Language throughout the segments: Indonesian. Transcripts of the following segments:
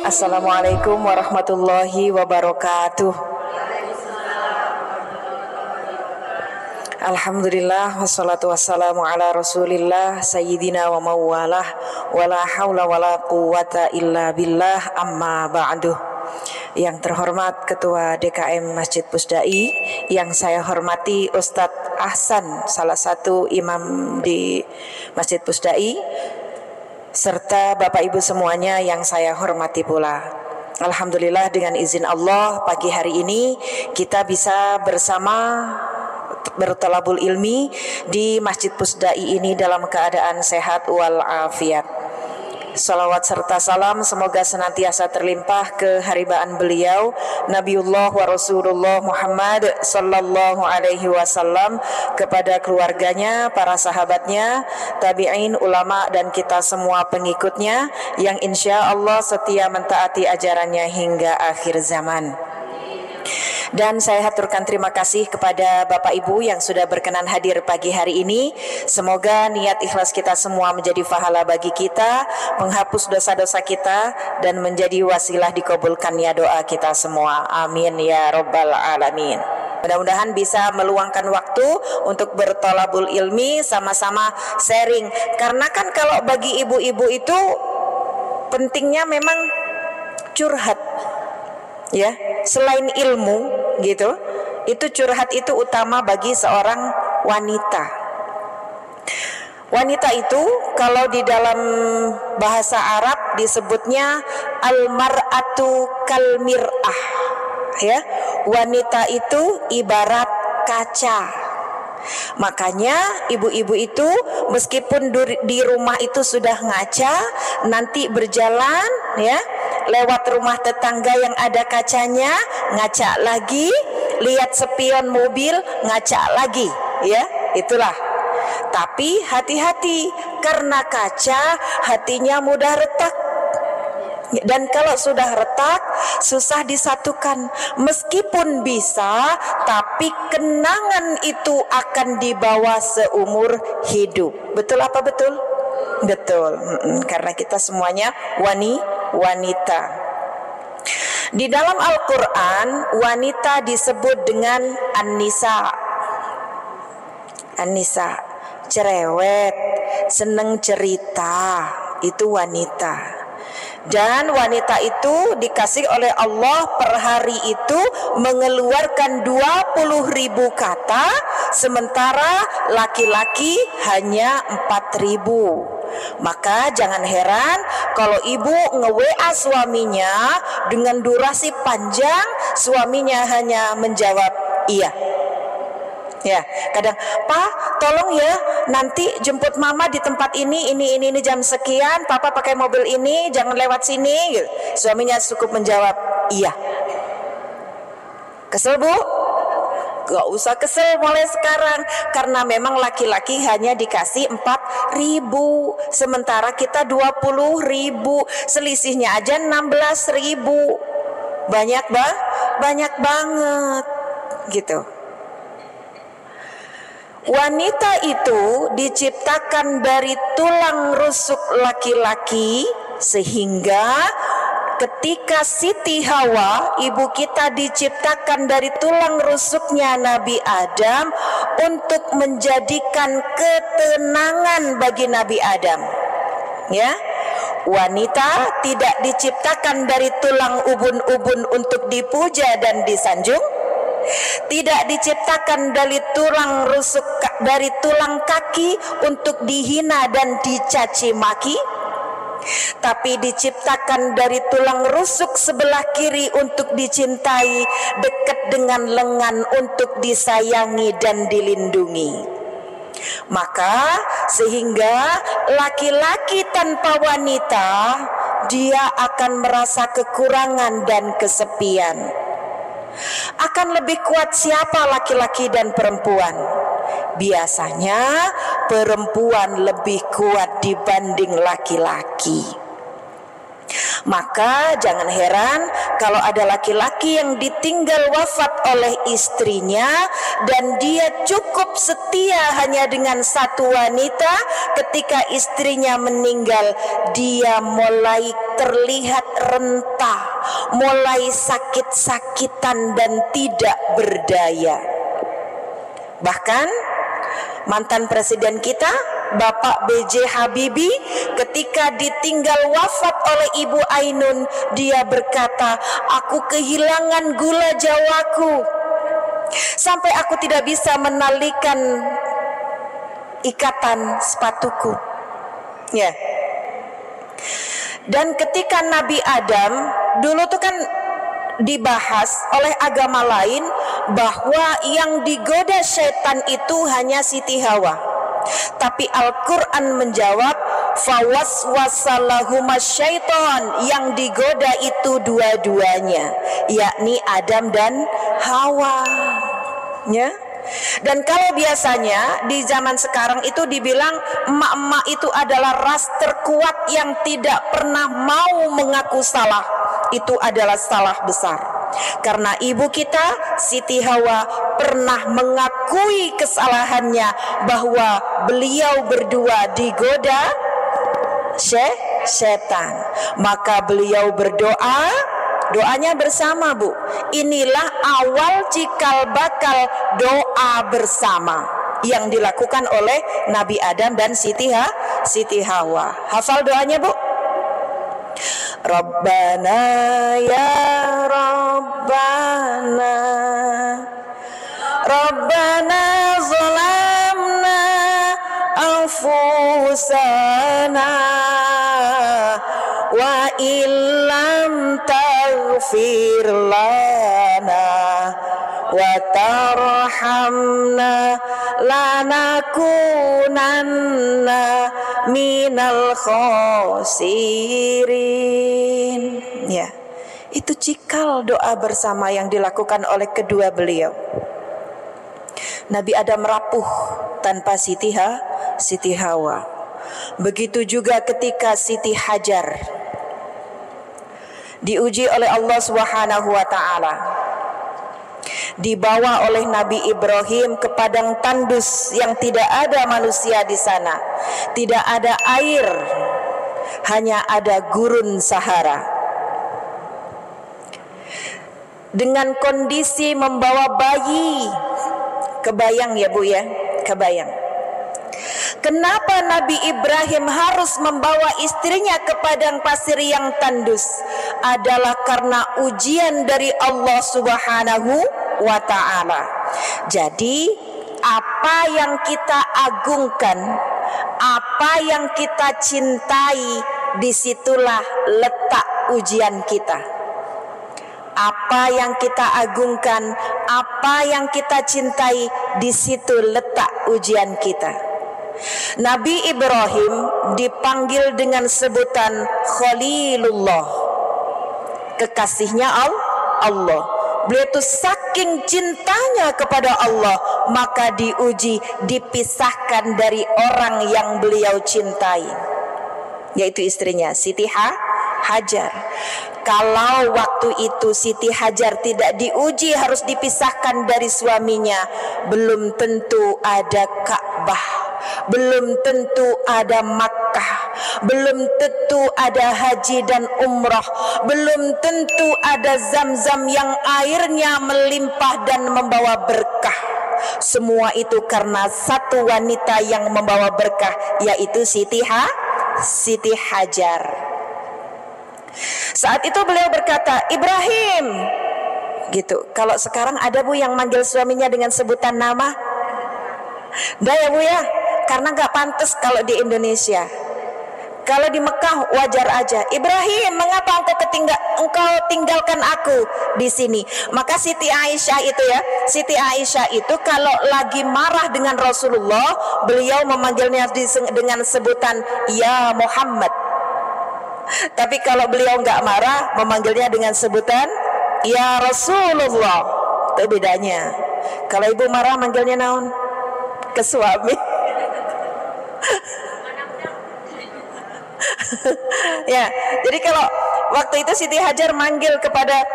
Assalamualaikum warahmatullahi wabarakatuh. Alhamdulillah wassalatu wassalamu ala rasulillah sayyidina wa mawalah wala hawla wala quwata illa billah amma ba'du. Yang terhormat Ketua DKM Masjid Pusdai, yang saya hormati Ustadz Ahsan, salah satu imam di Masjid Pusdai, serta Bapak Ibu semuanya yang saya hormati pula. Alhamdulillah dengan izin Allah pagi hari ini kita bisa bersama bertolabul ilmi di Masjid Pusdai ini dalam keadaan sehat wal afiat. Salawat serta salam semoga senantiasa terlimpah ke haribaan beliau Nabiullah wa Rasulullah Muhammad sallallahu alaihi wasallam, kepada keluarganya, para sahabatnya, tabi'in, ulama dan kita semua pengikutnya yang insya Allah setia mentaati ajarannya hingga akhir zaman. Dan saya haturkan terima kasih kepada Bapak Ibu yang sudah berkenan hadir pagi hari ini. Semoga niat ikhlas kita semua menjadi pahala bagi kita, menghapus dosa-dosa kita, dan menjadi wasilah dikabulkannya doa kita semua. Amin ya rabbal alamin. Mudah-mudahan bisa meluangkan waktu untuk bertolabul ilmi, sama-sama sharing. Karena kan kalau bagi ibu-ibu itu pentingnya memang curhat, ya, selain ilmu gitu, itu curhat itu utama bagi seorang wanita. Wanita itu kalau di dalam bahasa Arab disebutnya al-mar'atu kal mir'ah, ya, wanita itu ibarat kaca. Makanya ibu-ibu itu meskipun di rumah itu sudah ngaca, nanti berjalan, ya, lewat rumah tetangga yang ada kacanya, ngaca lagi, lihat spion mobil, ngaca lagi, ya, itulah. Tapi hati-hati, karena kaca hatinya mudah retak. Dan kalau sudah retak, susah disatukan. Meskipun bisa, tapi kenangan itu akan dibawa seumur hidup. Betul apa betul? Betul. Karena kita semuanya wanita. Di dalam Al-Quran, wanita disebut dengan An-Nisa. An-Nisa, cerewet, seneng cerita, itu wanita. Dan wanita itu dikasih oleh Allah per hari itu mengeluarkan 20.000 kata, sementara laki-laki hanya 4.000. Maka jangan heran kalau ibu nge-WA suaminya dengan durasi panjang, suaminya hanya menjawab iya. Ya, kadang, Pak, tolong ya, nanti jemput mama di tempat ini jam sekian, papa pakai mobil ini, jangan lewat sini, gitu. Suaminya cukup menjawab iya. Kesel bu? Gak usah kesel mulai sekarang, karena memang laki-laki hanya dikasih 4.000, sementara kita 20.000, selisihnya aja 16.000. Banyak banget gitu. Wanita itu diciptakan dari tulang rusuk laki-laki, sehingga ketika Siti Hawa, ibu kita, diciptakan dari tulang rusuknya Nabi Adam untuk menjadikan ketenangan bagi Nabi Adam, ya. Wanita tidak diciptakan dari tulang ubun-ubun untuk dipuja dan disanjung, tidak diciptakan dari tulang rusuk, dari tulang kaki untuk dihina dan dicaci maki, tapi diciptakan dari tulang rusuk sebelah kiri untuk dicintai, dekat dengan lengan untuk disayangi dan dilindungi. Maka sehingga laki-laki tanpa wanita, dia akan merasa kekurangan dan kesepian. Akan lebih kuat siapa, laki-laki dan perempuan? Biasanya perempuan lebih kuat dibanding laki-laki. Maka jangan heran kalau ada laki-laki yang ditinggal wafat oleh istrinya dan dia cukup setia hanya dengan satu wanita, ketika istrinya meninggal dia mulai terlihat renta, mulai sakit-sakitan dan tidak berdaya. Bahkan mantan presiden kita Bapak B.J. Habibie ketika ditinggal wafat oleh Ibu Ainun, dia berkata, aku kehilangan gula jawaku sampai aku tidak bisa menalikan ikatan sepatuku. Ya. Dan ketika Nabi Adam dulu tuh kan dibahas oleh agama lain bahwa yang digoda syaitan itu hanya Siti Hawa. Tapi Al-Quran menjawab, fawaswasalahuma syaiton, yang digoda itu dua-duanya, yakni Adam dan Hawa. Ya. Dan kalau biasanya di zaman sekarang itu dibilang emak-emak itu adalah ras terkuat yang tidak pernah mau mengaku salah, itu adalah salah besar. Karena ibu kita Siti Hawa pernah mengakui kesalahannya bahwa beliau berdua digoda setan. Maka beliau berdoa, doanya bersama, Bu. Inilah awal cikal bakal doa bersama yang dilakukan oleh Nabi Adam dan Siti Hawa. Hafal doanya, Bu? Rabbana ya Rabbana, Rabbana zalamna anfusana wa illam taghfir lana wa tarhamna lanakunanna minal khosirin. Ya, itu cikal doa bersama yang dilakukan oleh kedua beliau. Nabi Adam rapuh tanpa Siti Hawa. Begitu juga ketika Siti Hajar diuji oleh Allah Subhanahu wa taala. Dibawa oleh Nabi Ibrahim ke padang tandus yang tidak ada manusia di sana. Tidak ada air, hanya ada gurun Sahara. Dengan kondisi membawa bayi. Kebayang ya, Bu ya? Kebayang. Kenapa Nabi Ibrahim harus membawa istrinya ke padang pasir yang tandus? Adalah karena ujian dari Allah Subhanahu wa ta'ala. Jadi apa yang kita agungkan, apa yang kita cintai, disitulah letak ujian kita. Apa yang kita agungkan, apa yang kita cintai, disitu letak ujian kita. Nabi Ibrahim dipanggil dengan sebutan Khalilullah, kekasihnya Allah. Beliau itu saking cintanya kepada Allah, maka diuji, dipisahkan dari orang yang beliau cintai, yaitu istrinya Siti Hajar. Kalau waktu itu Siti Hajar tidak diuji harus dipisahkan dari suaminya, belum tentu ada Ka'bah, belum tentu ada Makkah, belum tentu ada haji dan umrah, belum tentu ada Zam-Zam yang airnya melimpah dan membawa berkah. Semua itu karena satu wanita yang membawa berkah, yaitu Siti Hajar. Saat itu beliau berkata, Ibrahim, gitu. Kalau sekarang ada, Bu, yang manggil suaminya dengan sebutan nama? Dah ya, Bu ya, karena nggak pantas kalau di Indonesia. Kalau di Mekah wajar aja. Ibrahim, mengapa engkau tinggalkan aku di sini? Maka Siti Aisyah itu ya, Siti Aisyah itu kalau lagi marah dengan Rasulullah, beliau memanggilnya dengan sebutan Ya Muhammad. Tapi kalau beliau nggak marah, memanggilnya dengan sebutan Ya Rasulullah. Itu bedanya. Kalau ibu marah, manggilnya naon? Ke suami. Ya, jadi kalau waktu itu Siti Hajar manggil kepada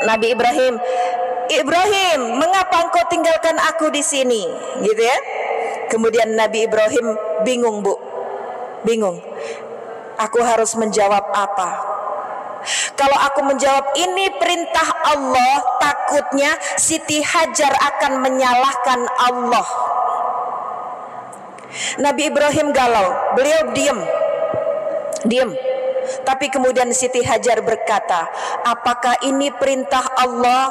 Nabi Ibrahim, Ibrahim, mengapa engkau tinggalkan aku di sini? Gitu ya. Kemudian Nabi Ibrahim bingung, Bu. Bingung. Aku harus menjawab apa? Kalau aku menjawab ini perintah Allah, takutnya Siti Hajar akan menyalahkan Allah. Nabi Ibrahim galau, beliau diam. Tapi kemudian Siti Hajar berkata, apakah ini perintah Allah?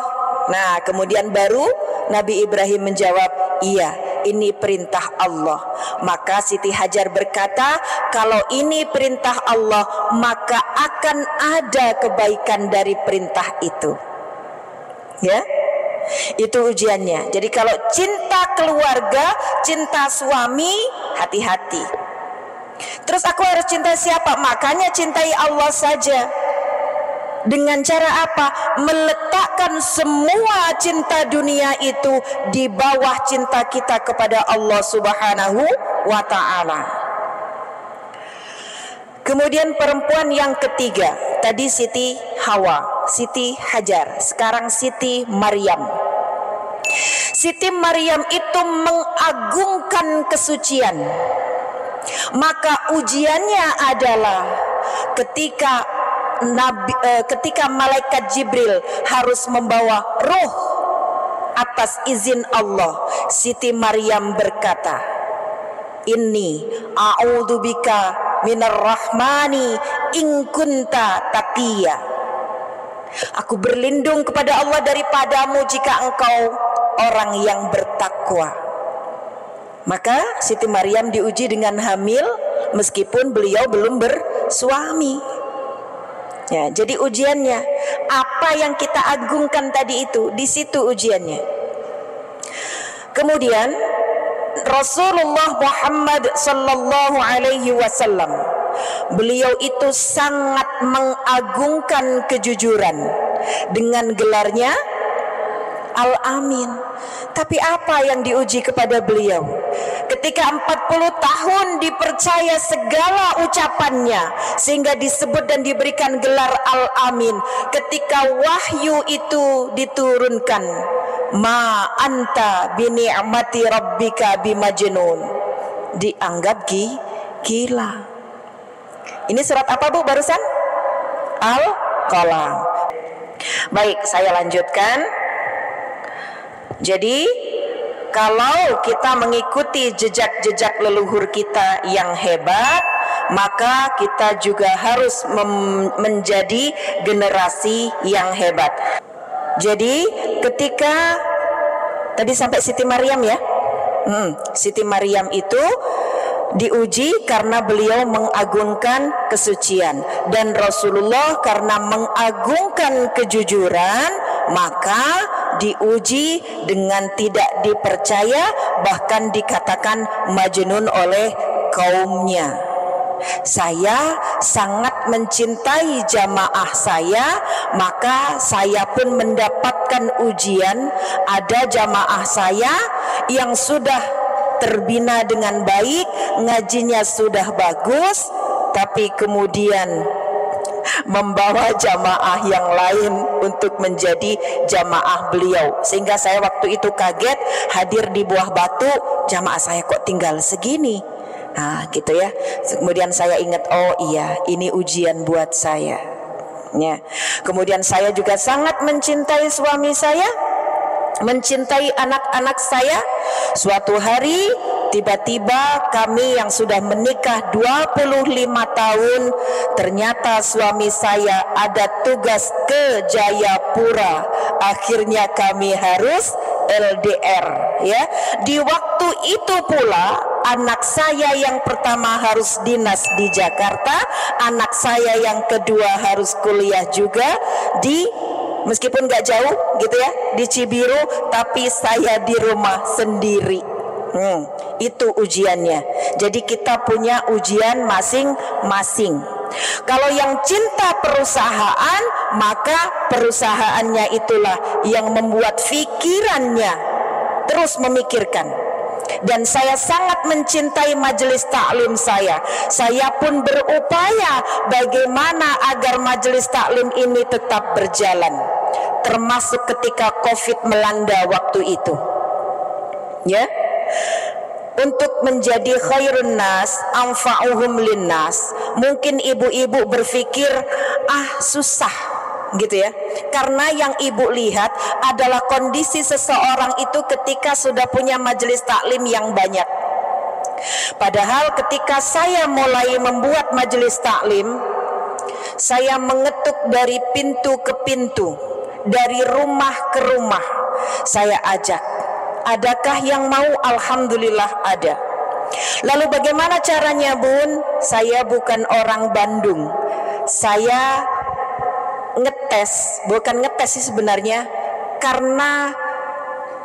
Nah, kemudian baru Nabi Ibrahim menjawab, iya, ini perintah Allah. Maka Siti Hajar berkata, kalau ini perintah Allah, maka akan ada kebaikan dari perintah itu. Ya, itu ujiannya. Jadi kalau cinta keluarga, cinta suami, hati-hati. Terus aku harus cinta siapa? Makanya cintai Allah saja. Dengan cara apa? Meletakkan semua cinta dunia itu di bawah cinta kita kepada Allah Subhanahu wa ta'ala. Kemudian perempuan yang ketiga, tadi Siti Hawa, Siti Hajar, sekarang Siti Maryam. Siti Maryam itu mengagungkan kesucian. Maka ujiannya adalah ketika malaikat Jibril harus membawa roh atas izin Allah, Siti Maryam berkata, inni a'udzubika minar rahmani in kunta taqiyya. Aku berlindung kepada Allah daripadamu jika engkau orang yang bertakwa. Maka Siti Maryam diuji dengan hamil meskipun beliau belum bersuami. Ya, jadi ujiannya apa yang kita agungkan tadi itu, di situ ujiannya. Kemudian Rasulullah Muhammad sallallahu alaihi wasallam, beliau itu sangat mengagungkan kejujuran dengan gelarnya Al-Amin. Tapi apa yang diuji kepada beliau? Ketika 40 tahun dipercaya segala ucapannya sehingga disebut dan diberikan gelar Al-Amin. Ketika wahyu itu diturunkan, ma anta bi ni'mati rabbika bimajnun, dianggap gila. Ini surat apa, Bu, barusan? Al-Qalam. Baik, saya lanjutkan. Jadi kalau kita mengikuti jejak-jejak leluhur kita yang hebat, maka kita juga harus menjadi generasi yang hebat. Jadi ketika tadi sampai Siti Maryam ya, Siti Maryam itu diuji karena beliau mengagungkan kesucian, dan Rasulullah karena mengagungkan kejujuran, maka diuji dengan tidak dipercaya, bahkan dikatakan majnun oleh kaumnya. Saya sangat mencintai jamaah saya, maka saya pun mendapatkan ujian. Ada jamaah saya yang sudah terbina dengan baik, ngajinya sudah bagus, tapi kemudian membawa jamaah yang lain untuk menjadi jamaah beliau, sehingga saya waktu itu kaget hadir di Buah Batu, jamaah saya kok tinggal segini. Nah gitu ya. Kemudian saya ingat, oh iya, ini ujian buat saya ya. Kemudian saya juga sangat mencintai suami saya, mencintai anak-anak saya. Suatu hari tiba-tiba kami yang sudah menikah 25 tahun, ternyata suami saya ada tugas ke Jayapura. Akhirnya kami harus LDR ya. Di waktu itu pula anak saya yang pertama harus dinas di Jakarta, anak saya yang kedua harus kuliah juga di, meskipun gak jauh gitu ya, di Cibiru, tapi saya di rumah sendiri. Itu ujiannya. Jadi kita punya ujian masing-masing. Kalau yang cinta perusahaan, maka perusahaannya itulah yang membuat pikirannya terus memikirkan. Dan saya sangat mencintai majelis taklim saya. Saya pun berupaya bagaimana agar majelis taklim ini tetap berjalan. termasuk ketika COVID melanda waktu itu. Ya, untuk menjadi khairun nas anfa'uhum linnas. Mungkin ibu-ibu berpikir susah gitu ya, karena yang ibu lihat adalah kondisi seseorang itu ketika sudah punya majelis taklim yang banyak. Padahal ketika saya mulai membuat majelis taklim, saya mengetuk dari pintu ke pintu, dari rumah ke rumah. Saya ajak, adakah yang mau? Alhamdulillah ada. Lalu bagaimana caranya, Bun? Saya bukan orang Bandung. Saya ngetes, bukan ngetes sih sebenarnya, karena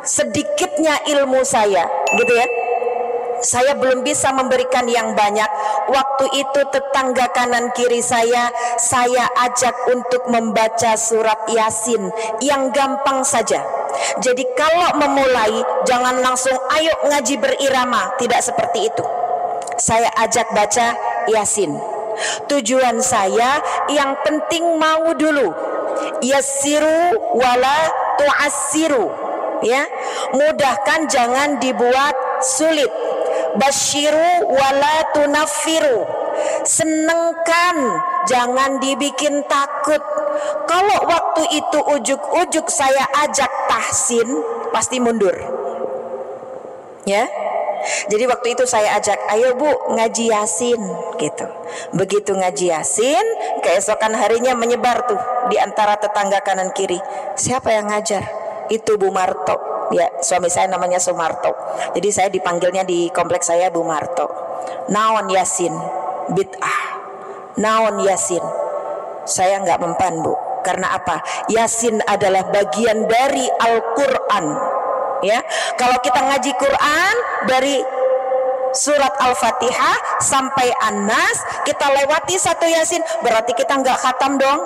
sedikitnya ilmu saya, gitu ya. Saya belum bisa memberikan yang banyak. Waktu itu tetangga kanan kiri saya ajak untuk membaca surat Yasin yang gampang saja. Jadi kalau memulai jangan langsung ayo ngaji berirama, tidak seperti itu. Saya ajak baca Yasin. Tujuan saya yang penting mau dulu. Yassiru wala tu'assiru, ya. Mudahkan, jangan dibuat sulit. Basyiru wala tunaffiru. Senengkan, jangan dibikin takut. Kalau waktu itu ujuk-ujuk saya ajak tahsin, pasti mundur. Ya. Jadi waktu itu saya ajak, ayo Bu ngaji Yasin gitu. Begitu ngaji Yasin, keesokan harinya menyebar tuh di antara tetangga kanan kiri. Siapa yang ngajar? Itu Bu Marto. Ya, suami saya namanya Sumarto. Jadi saya dipanggilnya di kompleks saya Bu Marto. Naon Yasin? Bid'ah. Naon Yasin? Saya nggak mempan, Bu. Karena apa? Yasin adalah bagian dari Al-Quran. Ya, kalau kita ngaji Quran dari surat Al-Fatihah sampai An-Nas, kita lewati satu Yasin, berarti kita nggak khatam dong.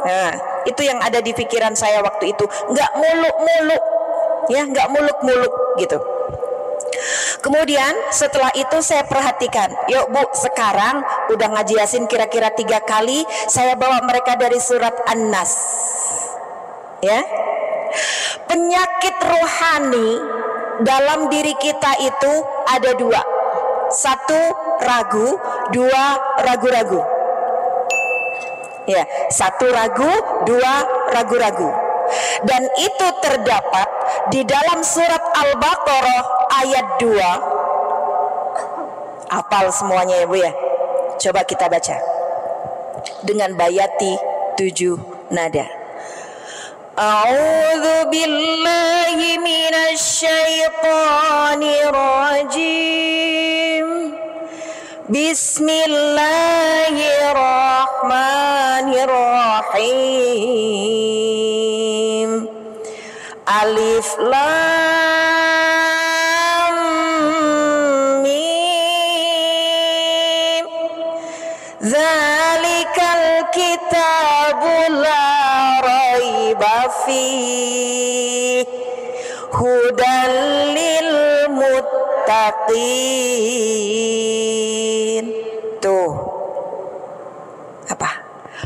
Nah, itu yang ada di pikiran saya waktu itu. Nggak muluk-muluk, ya, nggak muluk-muluk gitu. Kemudian setelah itu saya perhatikan, yuk Bu, sekarang udah ngaji Yasin kira-kira 3 kali, saya bawa mereka dari surat An-Nas. Ya. Penyakit rohani dalam diri kita itu ada 2. 1 ragu, 2 ragu-ragu. Ya, 1 ragu, 2 ragu-ragu. Dan itu terdapat di dalam surat Al-Baqarah ayat 2. Hafal semuanya ya Bu ya. Coba kita baca dengan bayati 7 nada. A'udzu billahi minasy syaithanir rajim. Bismillahirrahmanirrahim. Alif lam mim. Dzalikal kitabul fi hudal lil muttaqin. Tuh apa?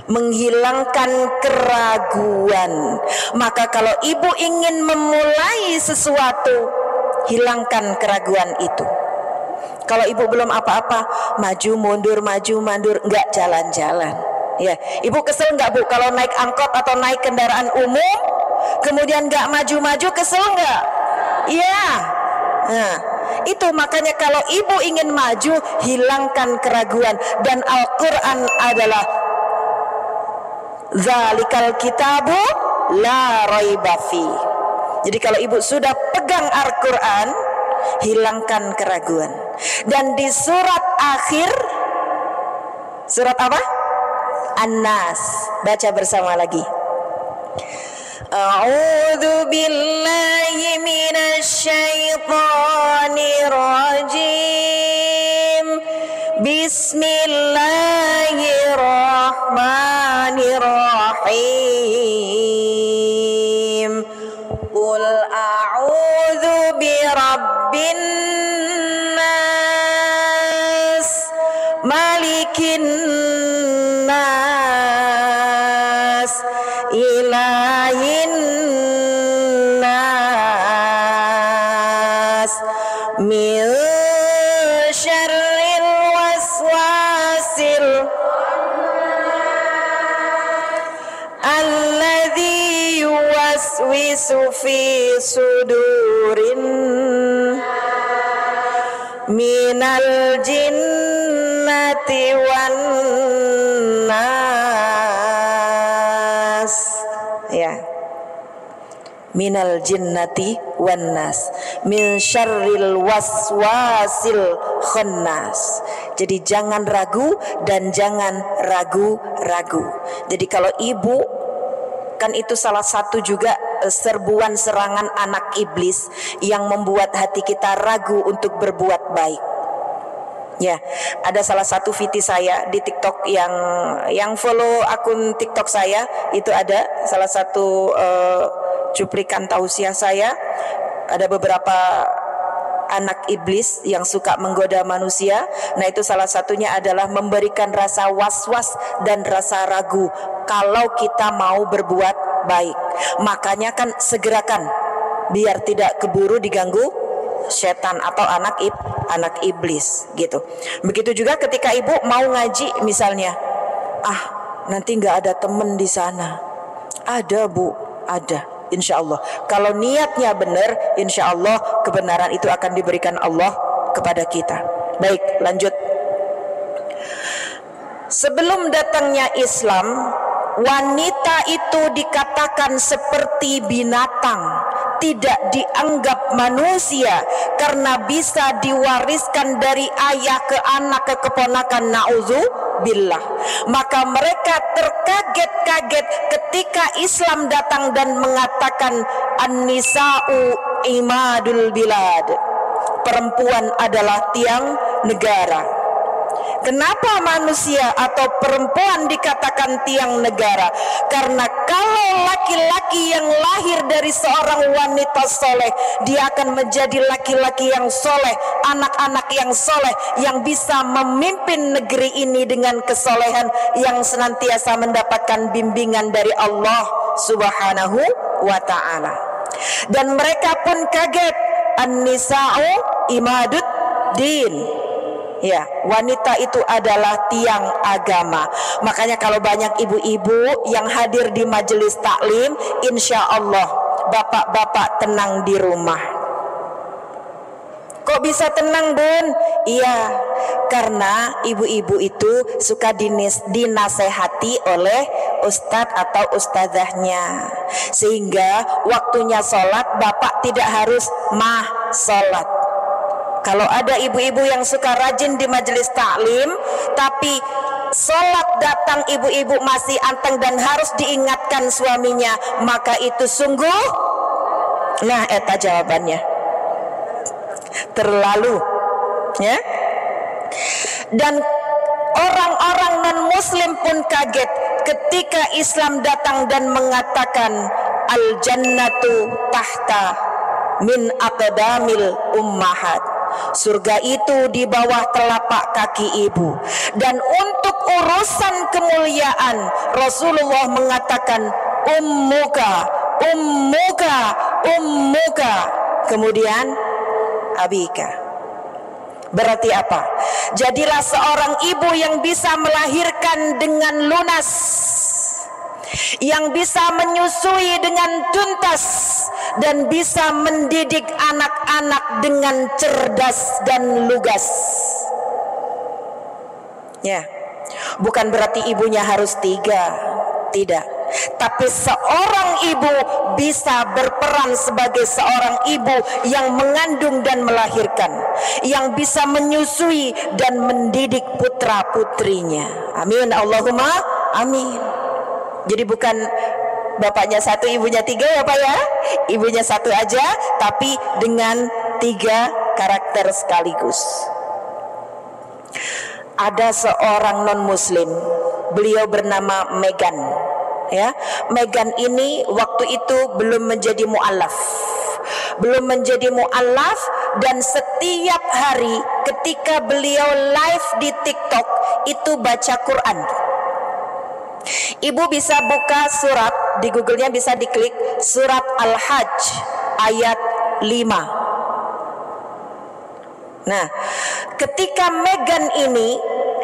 Menghilangkan keraguan. Maka kalau ibu ingin memulai sesuatu, hilangkan keraguan itu. Kalau ibu belum apa-apa, maju mundur, enggak jalan-jalan. Ya, ibu kesel nggak Bu kalau naik angkot atau naik kendaraan umum, kemudian nggak maju-maju, kesel nggak? Iya. Nah, itu makanya kalau ibu ingin maju, hilangkan keraguan. Dan Al-Quran adalah Dzalikal kitabu la raiba fi. Jadi kalau ibu sudah pegang Al-Quran, hilangkan keraguan. Dan di surat akhir, surat apa? An-Nas, baca bersama lagi. A'udzu billahi minasy syaithanir rajim. Bismillahirrahmanirrahim. Qul a'udzu birabbin nas, malikin nas, ilahin min syarril waswasil alladzi yuwaswisu fi sudurin minal jinnati wan nas. Ya, minal jinnati wan nas, min syarril waswasil khannas. Jadi jangan ragu dan jangan ragu-ragu. Jadi kalau ibu, kan itu salah satu juga serbuan serangan anak iblis yang membuat hati kita ragu untuk berbuat baik. Ya, ada salah satu VT saya di TikTok yang follow akun TikTok saya, itu ada salah satu cuplikan tausiah saya. Ada beberapa anak iblis yang suka menggoda manusia. Nah, itu salah satunya adalah memberikan rasa was-was dan rasa ragu kalau kita mau berbuat baik. Makanya kan segerakan biar tidak keburu diganggu setan atau anak iblis gitu. Begitu juga ketika ibu mau ngaji misalnya, nanti nggak ada temen di sana. Ada bu, ada. Insya Allah kalau niatnya benar, insya Allah kebenaran itu akan diberikan Allah kepada kita. Baik, lanjut. Sebelum datangnya Islam, wanita itu dikatakan seperti binatang, tidak dianggap manusia karena bisa diwariskan dari ayah ke anak ke keponakan, na'udzubillah. Maka mereka terkaget-kaget ketika Islam datang dan mengatakan an-nisa'u imadul bilad, perempuan adalah tiang negara. Kenapa manusia atau perempuan dikatakan tiang negara? Karena kalau laki-laki yang lahir dari seorang wanita soleh, dia akan menjadi laki-laki yang soleh, anak-anak yang soleh, yang bisa memimpin negeri ini dengan kesolehan, yang senantiasa mendapatkan bimbingan dari Allah Subhanahu wa ta'ala. Dan mereka pun kaget, an-nisa'u imadud din. Ya, wanita itu adalah tiang agama. Makanya kalau banyak ibu-ibu yang hadir di majelis taklim, insya Allah bapak-bapak tenang di rumah. Kok bisa tenang, Bun? Iya, karena ibu-ibu itu suka dinasehati oleh ustadz atau ustadzahnya, sehingga waktunya sholat bapak tidak harus sholat. Kalau ada ibu-ibu yang suka rajin di majelis taklim, tapi sholat datang ibu-ibu masih anteng dan harus diingatkan suaminya, maka itu sungguh, nah eta jawabannya, terlalu, ya. Dan orang-orang non-muslim pun kaget ketika Islam datang dan mengatakan al-jannatu tahta min aqdamil ummahat, surga itu di bawah telapak kaki ibu. Dan untuk urusan kemuliaan Rasulullah mengatakan ummuka, ummuka, ummuka, kemudian abika. Berarti apa? Jadilah seorang ibu yang bisa melahirkan dengan lunas, yang bisa menyusui dengan tuntas, dan bisa mendidik anak-anak dengan cerdas dan lugas. Ya, bukan berarti ibunya harus 3, tidak. Tapi seorang ibu bisa berperan sebagai seorang ibu yang mengandung dan melahirkan, yang bisa menyusui dan mendidik putra-putrinya. Amin, Allahumma amin. Jadi bukan bapaknya 1, ibunya 3 ya Pak ya. Ibunya 1 aja, tapi dengan 3 karakter sekaligus. Ada seorang non muslim, beliau bernama Megan, ya. Megan ini waktu itu belum menjadi mu'alaf, dan setiap hari ketika beliau live di TikTok itu baca Quran. Ibu bisa buka surat di Google-nya, bisa diklik surat Al-Hajj ayat 5. Nah, ketika Meghan ini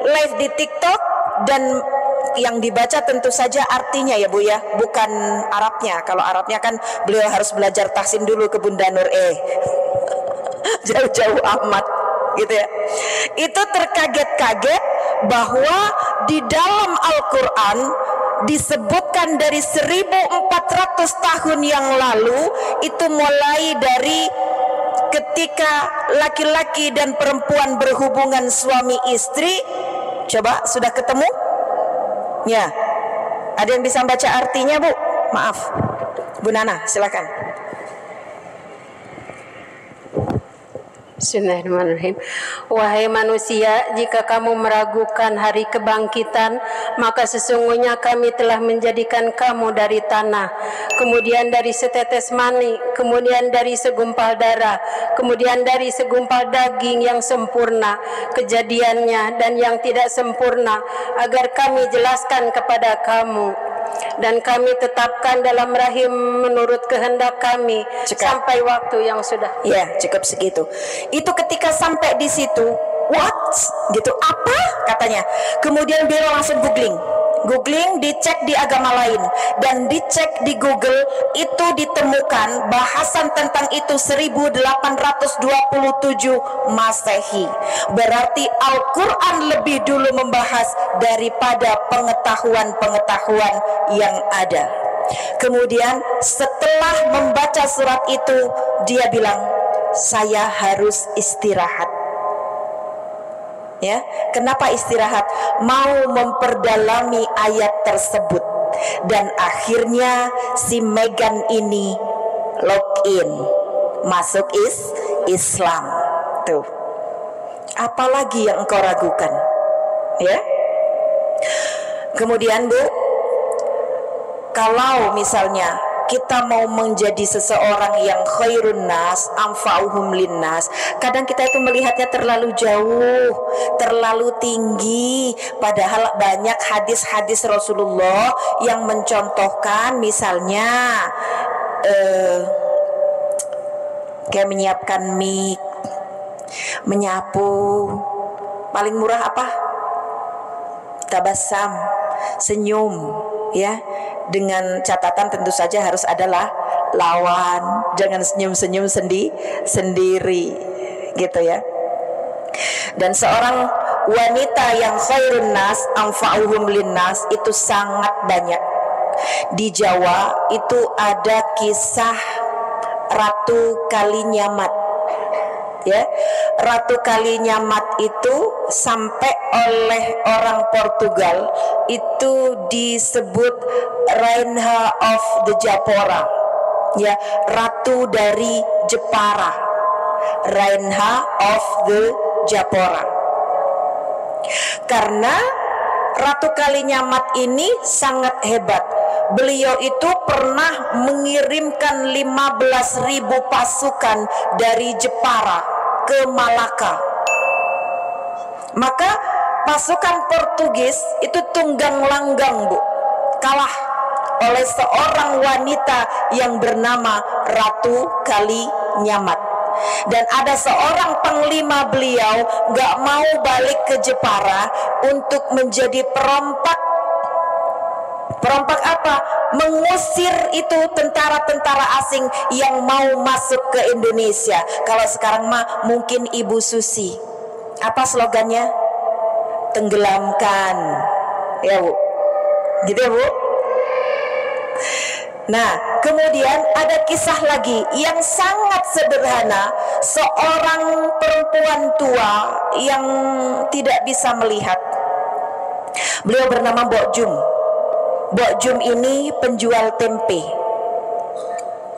live di TikTok, dan yang dibaca tentu saja artinya ya Bu ya, bukan Arabnya. Kalau Arabnya kan beliau harus belajar tahsin dulu ke Bunda Nur, jauh-jauh amat gitu ya. Itu terkaget-kaget bahwa di dalam Al-Quran disebutkan dari 1400 tahun yang lalu, itu mulai dari ketika laki-laki dan perempuan berhubungan suami istri. Coba sudah ketemu? Ya. Ada yang bisa baca artinya Bu? Maaf Bu Nana, silakan. Bismillahirrahmanirrahim. Wahai manusia, jika kamu meragukan hari kebangkitan, maka sesungguhnya kami telah menjadikan kamu dari tanah, kemudian dari setetes mani, kemudian dari segumpal darah, kemudian dari segumpal daging yang sempurna kejadiannya dan yang tidak sempurna, agar kami jelaskan kepada kamu. Dan kami tetapkan dalam rahim menurut kehendak kami sampai waktu yang sudah. Ya, cukup segitu. Itu ketika sampai di situ, what? Gitu, apa? Katanya. Kemudian beliau langsung googling, dicek di agama lain, dan dicek di Google, itu ditemukan bahasan tentang itu 1827 Masehi. Berarti Al-Quran lebih dulu membahas daripada pengetahuan-pengetahuan yang ada. Kemudian setelah membaca surat itu, dia bilang, saya harus istirahat. Ya, kenapa istirahat? Mau memperdalami ayat tersebut. Dan akhirnya si Meghan ini login, masuk Islam. Tuh. Apalagi yang engkau ragukan? Ya. Kemudian Bu, kalau misalnya kita mau menjadi seseorang yang khairun nas, anfa'uhum linnas, kadang kita itu melihatnya terlalu jauh, terlalu tinggi, padahal banyak hadis-hadis Rasulullah yang mencontohkan, misalnya kayak menyiapkan mic, menyapu, paling murah apa? Tabassam, senyum, ya. Dengan catatan tentu saja harus adalah lawan, jangan senyum-senyum sendiri gitu ya. Dan seorang wanita yang khairun nas anfa'uhum linnas itu sangat banyak. Di Jawa itu ada kisah Ratu Kalinyamat. Ya, Ratu Kalinyamat itu sampai oleh orang Portugal itu disebut Rainha of the Japora, ya, Ratu dari Jepara, Rainha of the Japora. Karena Ratu Kalinyamat ini sangat hebat. Beliau itu pernah mengirimkan 15.000 pasukan dari Jepara ke Malaka. Maka pasukan Portugis itu tunggang langgang Bu, kalah oleh seorang wanita yang bernama Ratu Kalinyamat. Dan ada seorang panglima beliau gak mau balik ke Jepara untuk menjadi perompak. Perompak apa? Mengusir itu tentara-tentara asing yang mau masuk ke Indonesia. Kalau sekarang mah mungkin Ibu Susi. Apa slogannya? Tenggelamkan. Ya Bu. Gitu ya Bu. Nah, kemudian ada kisah lagi yang sangat sederhana. Seorang perempuan tua yang tidak bisa melihat. Beliau bernama Mbok Jum. Mbok Jum ini penjual tempe.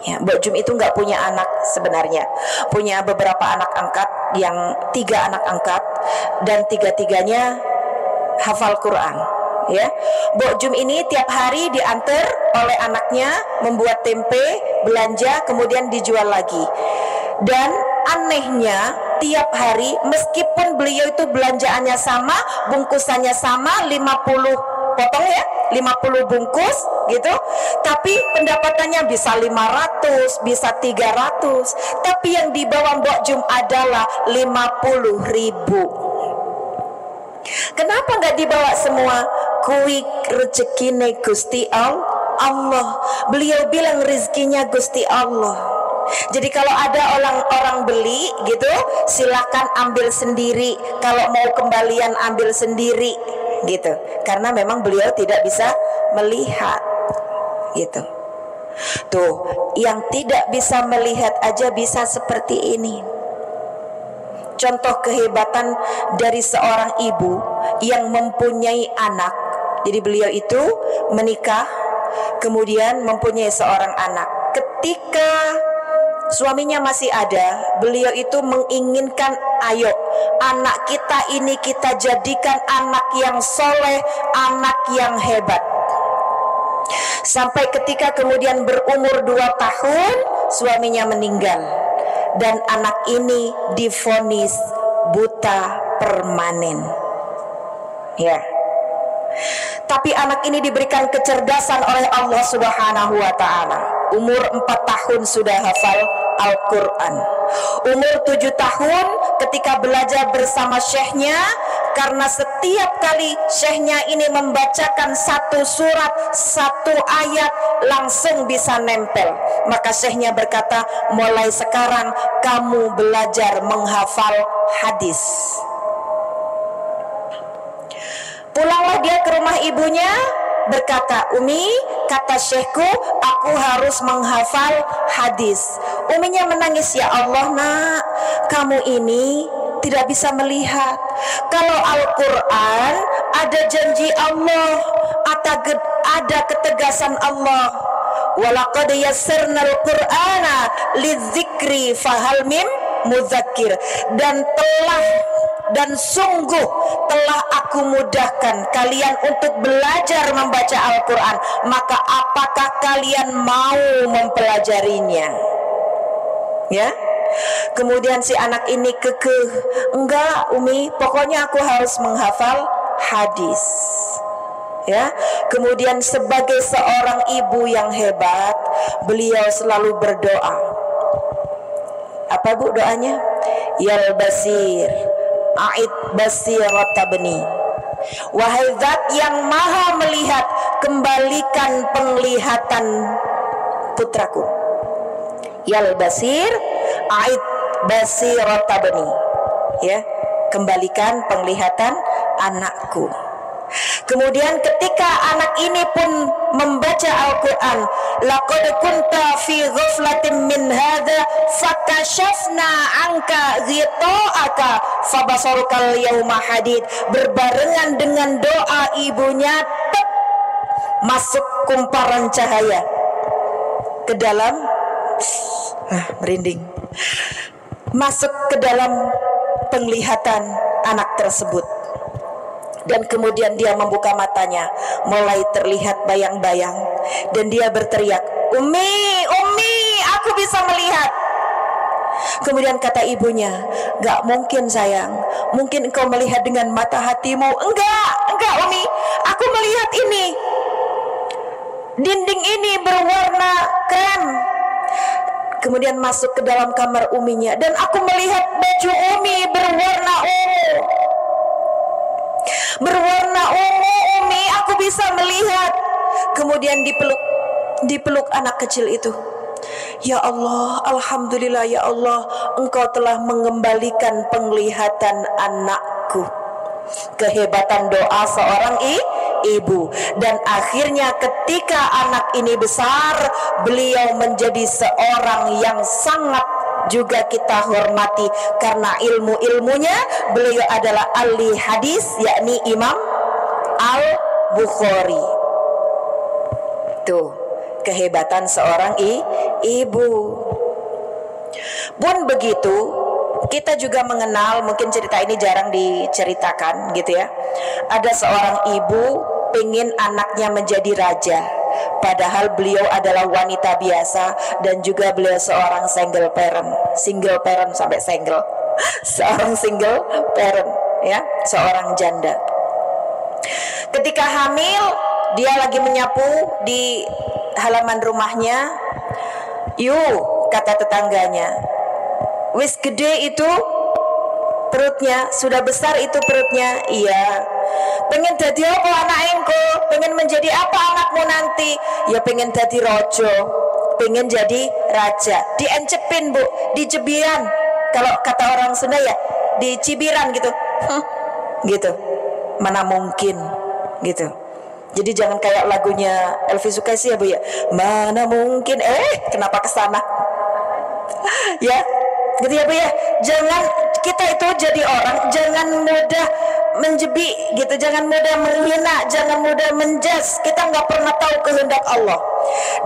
Ya, Mbok Jum itu nggak punya anak sebenarnya. Punya beberapa anak angkat, yang 3 anak angkat, dan 3-tiganya hafal Quran. Ya, Mbok Jum ini tiap hari diantar oleh anaknya membuat tempe, belanja, kemudian dijual lagi. Dan anehnya tiap hari meskipun beliau itu belanjaannya sama, bungkusannya sama, 50 potong ya, 50 bungkus gitu, tapi pendapatannya bisa 500, bisa 300, tapi yang dibawa Mbok Jum adalah 50.000. Kenapa nggak dibawa semua? Kuwi rezekine Gusti Allah. Beliau bilang rezekinya Gusti Allah. Jadi kalau ada orang beli gitu, silahkan ambil sendiri. Kalau mau kembalian ambil sendiri gitu. Karena memang beliau tidak bisa melihat gitu. Tuh, yang tidak bisa melihat aja bisa seperti ini. Contoh kehebatan dari seorang ibu yang mempunyai anak. Jadi beliau itu menikah, kemudian mempunyai seorang anak. Ketika suaminya masih ada, beliau itu menginginkan, ayo anak kita ini kita jadikan anak yang soleh, anak yang hebat. Sampai ketika kemudian berumur 2 tahun, suaminya meninggal. Dan anak ini divonis buta permanen. Ya. Tapi anak ini diberikan kecerdasan oleh Allah Subhanahu wa ta'ala. Umur 4 tahun sudah hafal Al-Quran. Umur 7 tahun ketika belajar bersama syekhnya, karena setiap kali syekhnya ini membacakan satu surat, satu ayat, langsung bisa nempel. Maka syekhnya berkata, mulai sekarang kamu belajar menghafal hadis. Pulanglah dia ke rumah ibunya, berkata, Umi, kata syekhku, aku harus menghafal hadis. Uminya menangis, ya Allah nak, kamu ini tidak bisa melihat. Kalau Al-Quran ada janji Allah, ada ketegasan Allah. Walaqad yassarnal Qur'ana lidzikri fahal mim mudzakir. Dan sungguh telah aku mudahkan kalian untuk belajar membaca Al-Quran. Maka apakah kalian mau mempelajarinya? Ya. Kemudian si anak ini kekeh, enggak Umi, pokoknya aku harus menghafal hadis. Ya. Kemudian sebagai seorang ibu yang hebat, beliau selalu berdoa. Apa Bu doanya? Yal basir, a'id basirata bani. Wahai zat yang maha melihat, kembalikan penglihatan putraku. Yal basir, a'id basirata bani. Ya, kembalikan penglihatan anakku. Kemudian ketika anak ini pun membaca Al-Quran, laqad kunta fi ghaflatin min hadza fakashafna anka ghita'aka fabasarukal yauma hadid. Berbarengan dengan doa ibunya, masuk kumparan cahaya ke dalam merinding, masuk ke dalam penglihatan anak tersebut. Dan kemudian dia membuka matanya, mulai terlihat bayang-bayang, dan dia berteriak, Umi, Umi, aku bisa melihat. Kemudian kata ibunya, gak mungkin sayang, mungkin engkau melihat dengan mata hatimu. Enggak Umi, aku melihat ini. Dinding ini berwarna krem. Kemudian masuk ke dalam kamar uminya, dan aku melihat baju Umi berwarna ungu. Berwarna ungu Umi, aku bisa melihat. Kemudian dipeluk anak kecil itu. Ya Allah, alhamdulillah ya Allah, engkau telah mengembalikan penglihatan anakku. Kehebatan doa seorang ibu. Dan akhirnya ketika anak ini besar, beliau menjadi seorang yang sangat juga kita hormati, karena ilmunya beliau adalah ahli hadis, yakni Imam Al-Bukhari. Tuh kehebatan seorang ibu. Pun begitu, kita juga mengenal, mungkin cerita ini jarang diceritakan gitu ya. Ada seorang ibu pengen anaknya menjadi raja, padahal beliau adalah wanita biasa, dan juga beliau seorang single parent sampai single, seorang single parent ya, seorang janda. Ketika hamil, dia lagi menyapu di halaman rumahnya. Yuk, kata tetangganya, wis gede itu perutnya, sudah besar itu perutnya. Iya. Pengen jadi apa anak engko? Pengen menjadi apa anakmu nanti? Ya pengen jadi rojo, pengen jadi raja. Diencepin bu, di cebiran. Kalau kata orang Sunda ya, di cibiran gitu. Gitu. Mana mungkin gitu. Jadi jangan kayak lagunya Elvi Sukaisi ya bu ya. Mana mungkin, kenapa kesana? Ya, gitu ya bu ya. Jangan kita itu jadi orang, jangan mudah menjebi gitu, jangan mudah menghina, jangan mudah menjas. Kita nggak pernah tahu kehendak Allah.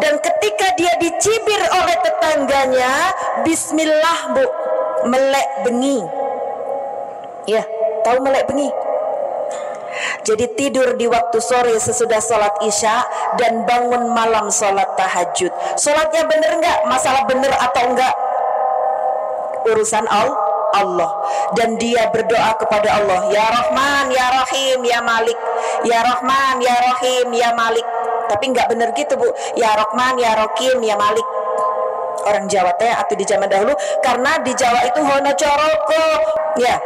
Dan ketika dia dicibir oleh tetangganya, bismillah bu, melek bengi. Ya, tahu melek bengi? Jadi tidur di waktu sore sesudah sholat isya dan bangun malam sholat tahajud. Sholatnya bener nggak? Masalah bener atau enggak urusan Allah. Dan dia berdoa kepada Allah, ya Rahman, ya Rahim, ya Malik, ya Rahman, ya Rahim, ya Malik. Tapi nggak bener gitu bu, ya Rahman, ya Rahim, ya Malik. Orang Jawa teh atau di zaman dahulu, karena di Jawa itu hono coroko ya.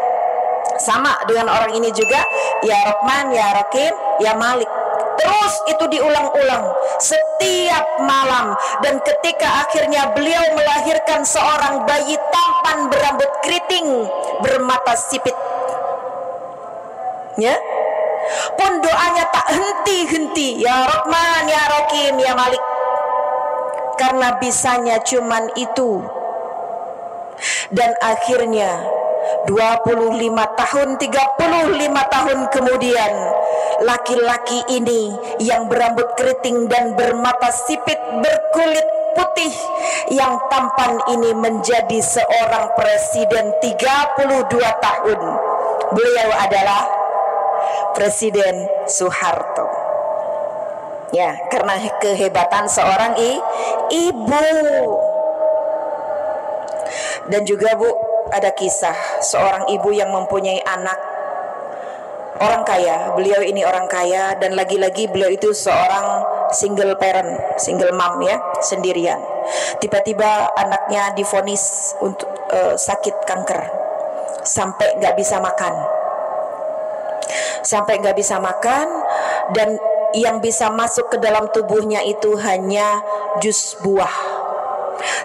Sama dengan orang ini juga, ya Rahman, ya Rahim, ya Malik. Terus itu diulang-ulang setiap malam. Dan ketika akhirnya beliau melahirkan seorang bayi tampan berambut keriting, bermata sipit, ya, pun doanya tak henti-henti, ya Rahman, ya Rahim, ya Malik. Karena bisanya cuman itu. Dan akhirnya 25 tahun, 35 tahun kemudian, laki-laki ini yang berambut keriting dan bermata sipit, berkulit putih, yang tampan ini menjadi seorang presiden 32 tahun. Beliau adalah Presiden Soeharto. Ya, karena kehebatan seorang ibu. Dan juga bu, ada kisah seorang ibu yang mempunyai anak orang kaya. Beliau ini orang kaya, dan lagi-lagi beliau itu seorang single parent, single mom ya, sendirian. Tiba-tiba anaknya divonis untuk sakit kanker, sampai nggak bisa makan, dan yang bisa masuk ke dalam tubuhnya itu hanya jus buah.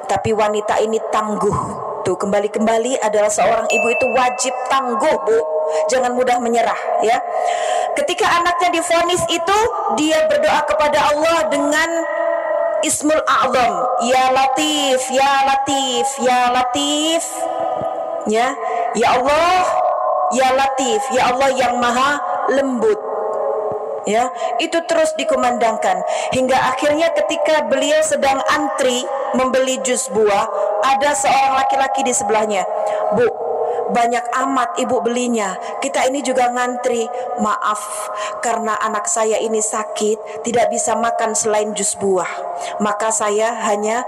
Tapi wanita ini tangguh. Tuh, kembali adalah seorang ibu itu wajib tangguh bu, jangan mudah menyerah ya. Ketika anaknya divonis itu, dia berdoa kepada Allah dengan Ismul A'zam, ya Latif, ya Latif, ya Latif, ya Allah, ya Latif, ya Allah yang maha lembut. Ya, itu terus dikumandangkan hingga akhirnya ketika beliau sedang antri membeli jus buah, ada seorang laki-laki di sebelahnya. Bu, banyak amat ibu belinya, kita ini juga ngantri. Maaf, karena anak saya ini sakit, tidak bisa makan selain jus buah, maka saya hanya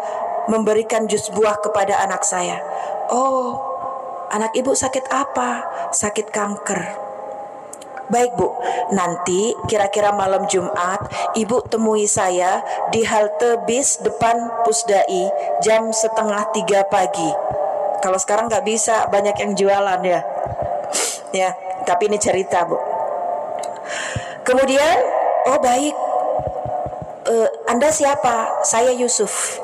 memberikan jus buah kepada anak saya. Oh, anak ibu sakit apa? Sakit kanker. Baik bu, nanti kira-kira malam Jumat ibu temui saya di halte bis depan Pusdai jam 2:30 pagi. Kalau sekarang nggak bisa, banyak yang jualan ya. Ya, tapi ini cerita bu. Kemudian, oh baik, Anda siapa? Saya Yusuf.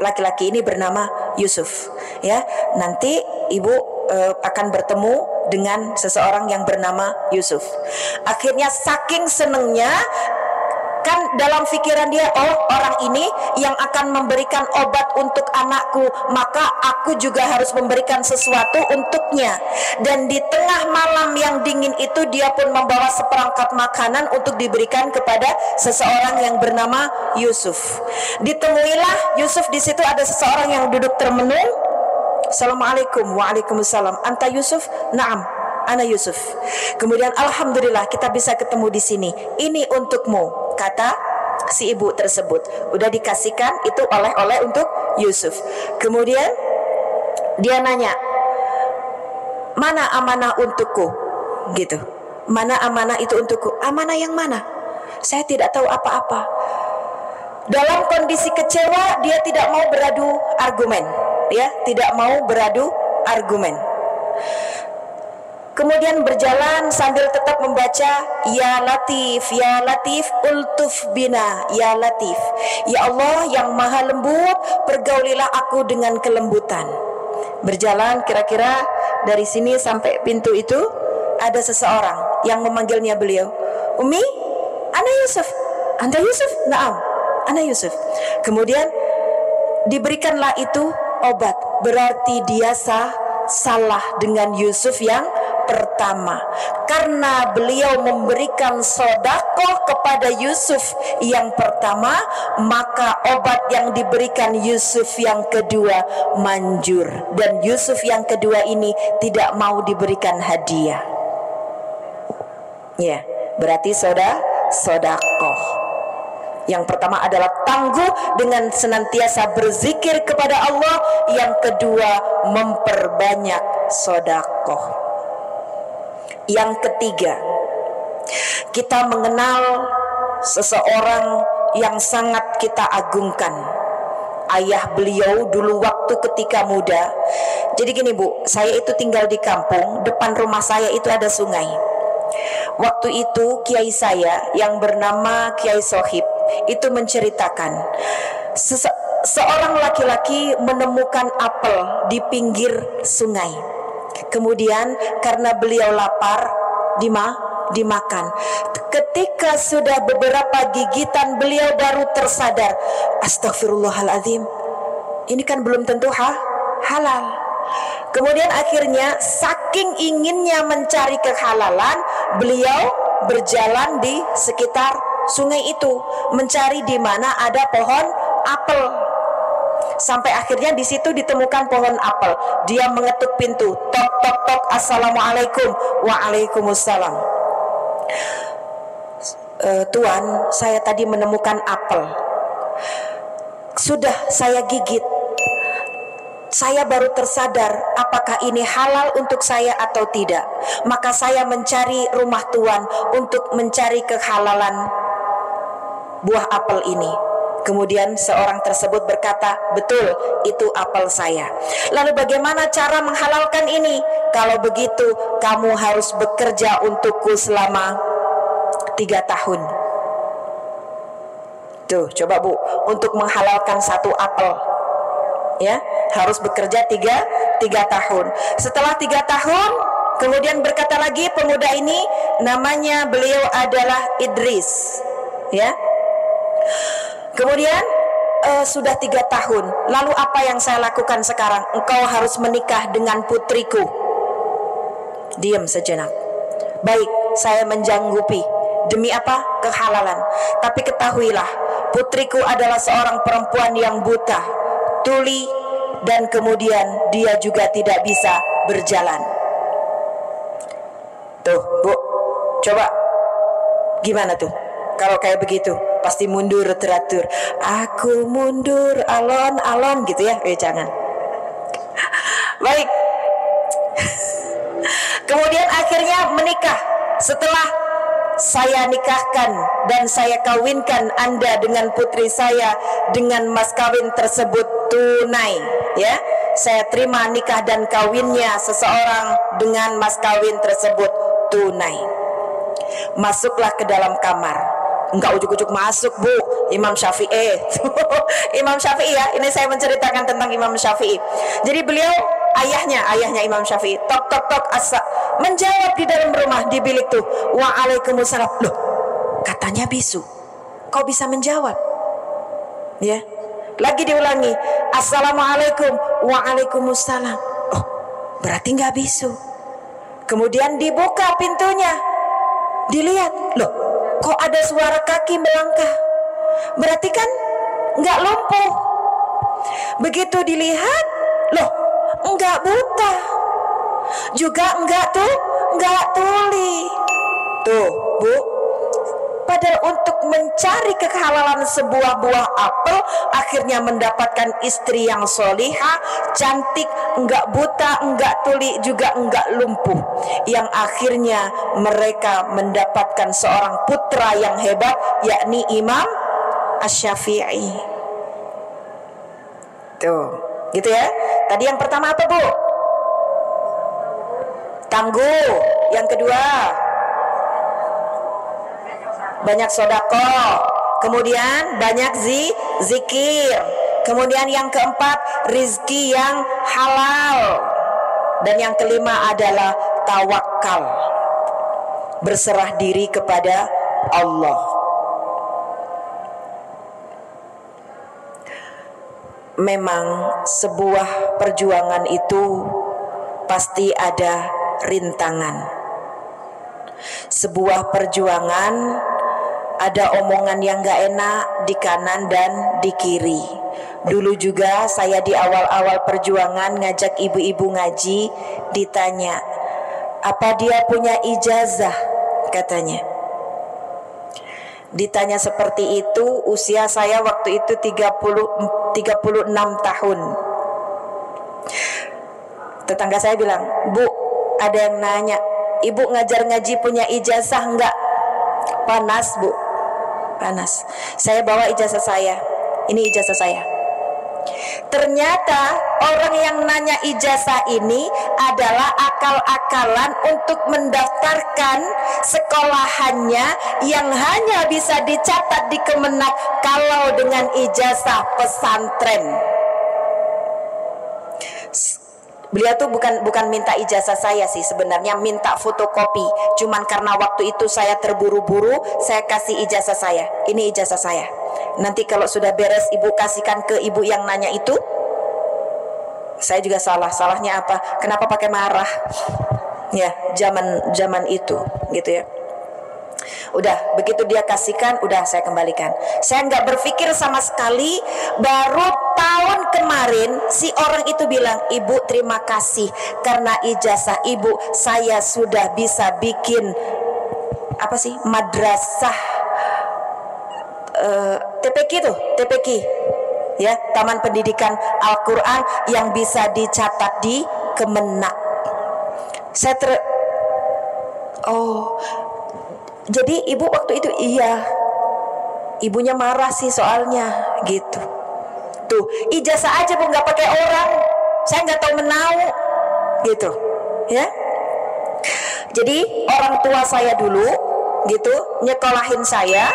Laki-laki ini bernama Yusuf. Ya, nanti ibu akan bertemu dengan seseorang yang bernama Yusuf. Akhirnya saking senengnya, kan dalam pikiran dia, oh orang ini yang akan memberikan obat untuk anakku, maka aku juga harus memberikan sesuatu untuknya. Dan di tengah malam yang dingin itu, dia pun membawa seperangkat makanan untuk diberikan kepada seseorang yang bernama Yusuf. Ditemuilah Yusuf, di situ ada seseorang yang duduk termenung. Assalamualaikum. Waalaikumsalam. Anta Yusuf? Naam, ana Yusuf. Kemudian alhamdulillah kita bisa ketemu di sini. Ini untukmu, kata si ibu tersebut. Udah dikasihkan itu oleh-oleh untuk Yusuf. Kemudian dia nanya, mana amanah untukku? Gitu. Mana amanah itu untukku? Amanah yang mana? Saya tidak tahu apa-apa. Dalam kondisi kecewa, dia tidak mau beradu argumen, ya, tidak mau beradu argumen. Kemudian berjalan sambil tetap membaca ya Latif ultuf bina ya Latif. Ya Allah yang maha lembut, pergaulilah aku dengan kelembutan. Berjalan kira-kira dari sini sampai pintu itu, ada seseorang yang memanggilnya beliau, Umi, ana Yusuf. Anda Yusuf? Naam, ana Yusuf. Kemudian diberikanlah itu obat. Berarti dia salah dengan Yusuf yang pertama, karena beliau memberikan sedekah kepada Yusuf yang pertama, maka obat yang diberikan Yusuf yang kedua manjur, dan Yusuf yang kedua ini tidak mau diberikan hadiah. Ya, berarti sedekah. Yang pertama adalah tangguh dengan senantiasa berzikir kepada Allah, yang kedua memperbanyak sedekah. Yang ketiga, kita mengenal seseorang yang sangat kita agungkan. Ayah beliau dulu waktu ketika muda. Jadi gini Bu, saya itu tinggal di kampung, depan rumah saya itu ada sungai. Waktu itu kiai saya yang bernama Kiai Sohib itu menceritakan seorang laki-laki menemukan apel di pinggir sungai. Kemudian karena beliau lapar, dimakan. Ketika sudah beberapa gigitan, beliau baru tersadar, astagfirullahaladzim, ini kan belum tentu halal. Kemudian akhirnya saking inginnya mencari kehalalan, beliau berjalan di sekitar sungai itu, mencari di mana ada pohon apel. Sampai akhirnya di situ ditemukan pohon apel. Dia mengetuk pintu, tok tok tok, assalamualaikum. Waalaikumsalam. Tuan, saya tadi menemukan apel. Sudah saya gigit. Saya baru tersadar apakah ini halal untuk saya atau tidak. Maka saya mencari rumah tuan untuk mencari kehalalan buah apel ini. Kemudian seorang tersebut berkata, betul, itu apel saya. Lalu bagaimana cara menghalalkan ini? Kalau begitu, kamu harus bekerja untukku selama 3 tahun. Tuh, coba Bu, untuk menghalalkan satu apel, ya, harus bekerja 3 tahun. Setelah 3 tahun, kemudian berkata lagi pemuda ini, namanya beliau adalah Idris, ya. Kemudian sudah 3 tahun. Lalu apa yang saya lakukan sekarang? Engkau harus menikah dengan putriku. Diam sejenak. Baik, saya menjanggupi. Demi apa? Kehalalan. Tapi ketahuilah, putriku adalah seorang perempuan yang buta, tuli, dan kemudian dia juga tidak bisa berjalan. Tuh Bu, coba gimana tuh kalau kayak begitu? Pasti mundur teratur. Aku mundur alon-alon gitu ya. Jangan. Baik. Kemudian akhirnya menikah. Setelah saya nikahkan dan saya kawinkan Anda dengan putri saya dengan mas kawin tersebut tunai, ya. Saya terima nikah dan kawinnya seseorang dengan mas kawin tersebut tunai. Masuklah ke dalam kamar. Enggak ujuk-ujuk masuk Bu, Imam Syafi'i. Imam Syafi'i ya, ini saya menceritakan tentang Imam Syafi'i. Jadi beliau ayahnya Imam Syafi'i. Tok tok tok, asa menjawab di dalam rumah di bilik tuh. Waalaikumsalam. Loh, katanya bisu, kau bisa menjawab? Ya, lagi diulangi. Assalamualaikum. Waalaikumsalam. Oh, berarti nggak bisu. Kemudian dibuka pintunya, dilihat, loh, kok ada suara kaki melangkah? Berarti kan nggak lumpuh. Begitu dilihat, loh, enggak buta, juga enggak tuli. Tuh Bu, padahal untuk mencari kehalalan sebuah buah apel, akhirnya mendapatkan istri yang solihah, cantik, enggak buta, enggak tuli, juga enggak lumpuh, yang akhirnya mereka mendapatkan seorang putra yang hebat, yakni Imam Asy-Syafi'i. Tuh, gitu ya. Tadi yang pertama apa, Bu? Tangguh. Yang kedua, banyak sedekah. Kemudian banyak zikir. Kemudian yang keempat, rizki yang halal. Dan yang kelima adalah tawakal, berserah diri kepada Allah. Memang sebuah perjuangan itu pasti ada rintangan. Sebuah perjuangan ada omongan yang gak enak di kanan dan di kiri. Dulu juga saya di awal-awal perjuangan ngajak ibu-ibu ngaji, ditanya, apa dia punya ijazah, katanya. Ditanya seperti itu, usia saya waktu itu 36 tahun. Tetangga saya bilang, Bu, ada yang nanya, Ibu ngajar ngaji punya ijazah enggak? Panas, Bu, panas. Saya bawa ijazah saya. Ini ijazah saya. Ternyata orang yang nanya ijazah ini adalah akal-akalan untuk mendaftarkan sekolahannya yang hanya bisa dicatat di Kemenak kalau dengan ijazah pesantren. Beliau tuh bukan minta ijazah saya sih, sebenarnya minta fotokopi. Cuman karena waktu itu saya terburu-buru, saya kasih ijazah saya. Ini ijazah saya. Nanti kalau sudah beres ibu kasihkan ke ibu yang nanya itu. Saya juga salah. Salahnya apa? Kenapa pakai marah? Ya, zaman itu, gitu ya. Udah, begitu dia kasihkan, udah saya kembalikan. Saya nggak berpikir sama sekali. Baru tahun kemarin si orang itu bilang, Ibu terima kasih karena ijazah ibu saya sudah bisa bikin apa sih, madrasah TPQ tuh, TPQ ya, Taman Pendidikan Al-Quran yang bisa dicatat di Kemenak. Saya jadi ibu waktu itu iya, ibunya marah sih soalnya gitu. Tuh ijazah aja Bu, nggak pakai orang, saya nggak tahu menau gitu ya. Jadi orang tua saya dulu gitu nyekolahin saya.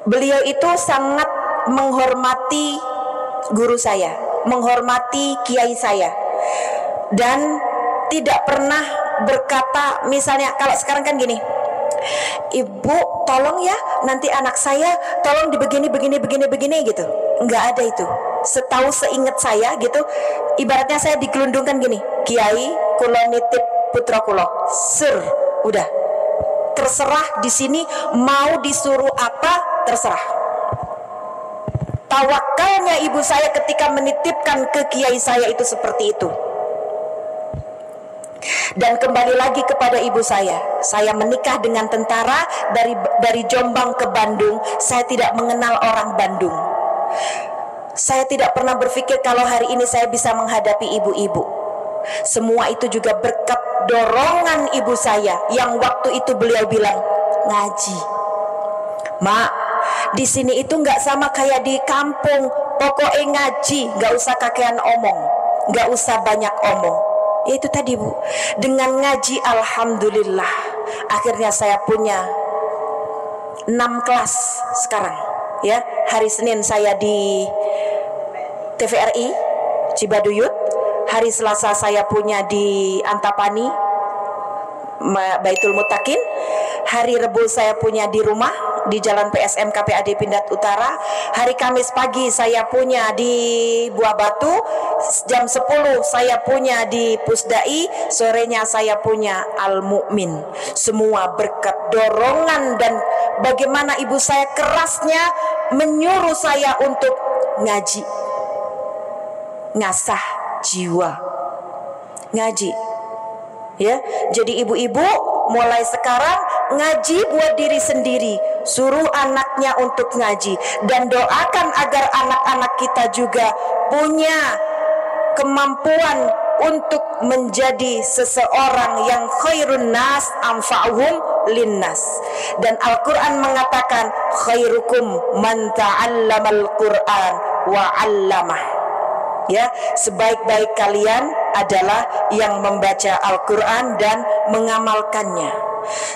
Beliau itu sangat menghormati guru saya, menghormati kiai saya, dan tidak pernah berkata misalnya kalau sekarang kan gini, Ibu tolong ya nanti anak saya tolong begini gitu. Enggak ada itu. Setahu seingat saya gitu, ibaratnya saya digelundungkan gini, Kiai kula nitip putra kula, Sir, udah terserah di sini mau disuruh apa terserah. Tawakalnya ibu saya ketika menitipkan ke kiai saya itu seperti itu. Dan kembali lagi kepada ibu saya menikah dengan tentara dari Jombang ke Bandung. Saya tidak mengenal orang Bandung. Saya tidak pernah berpikir kalau hari ini saya bisa menghadapi ibu-ibu. Semua itu juga berkat dorongan ibu saya yang waktu itu beliau bilang, ngaji, Mak, di sini itu nggak sama kayak di kampung. Pokoknya ngaji, nggak usah kakean omong, nggak usah banyak omong. Ya itu tadi Bu, dengan ngaji alhamdulillah akhirnya saya punya 6 kelas sekarang ya. Hari Senin saya di TVRI Cibaduyut, hari Selasa saya punya di Antapani Baitul Mutakin, hari Rebu saya punya di rumah di Jalan PSM KPAD Pindad Utara, hari Kamis pagi saya punya di Buah Batu, jam 10 saya punya di Pusdai, sorenya saya punya Al Mukmin. Semua berkat dorongan dan bagaimana ibu saya kerasnya menyuruh saya untuk ngaji, ngasah jiwa, ngaji ya. Jadi ibu-ibu mulai sekarang ngaji buat diri sendiri, suruh anaknya untuk ngaji, dan doakan agar anak-anak kita juga punya kemampuan untuk menjadi seseorang yang khairun nas anfa'uhum linnas. Dan Al-Quran mengatakan khairukum man ta'allamal Quran wa 'allamah. Ya, sebaik-baik kalian adalah yang membaca Al-Quran dan mengamalkannya.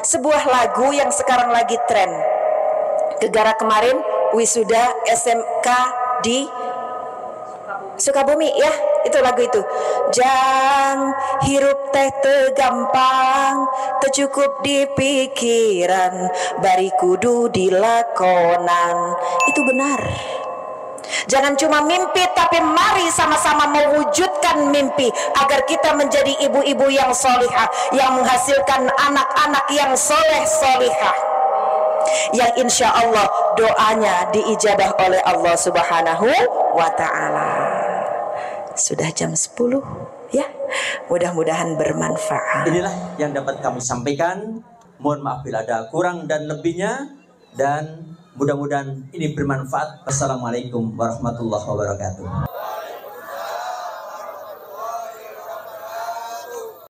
Sebuah lagu yang sekarang lagi tren. Gegara kemarin wisuda SMK di Sukabumi ya, itu lagu itu. Jang hirup teh tegampang, tercukup di pikiran, bari kudu dilakonan. Itu benar. Jangan cuma mimpi, tapi mari sama-sama mewujudkan mimpi agar kita menjadi ibu-ibu yang solihah, yang menghasilkan anak-anak yang soleh solihah, yang insya Allah doanya diijabah oleh Allah Subhanahu wa Ta'ala. Sudah jam 10 ya, mudah-mudahan bermanfaat. Inilah yang dapat kami sampaikan. Mohon maaf bila ada kurang dan lebihnya, dan mudah-mudahan ini bermanfaat. Assalamualaikum warahmatullahi wabarakatuh.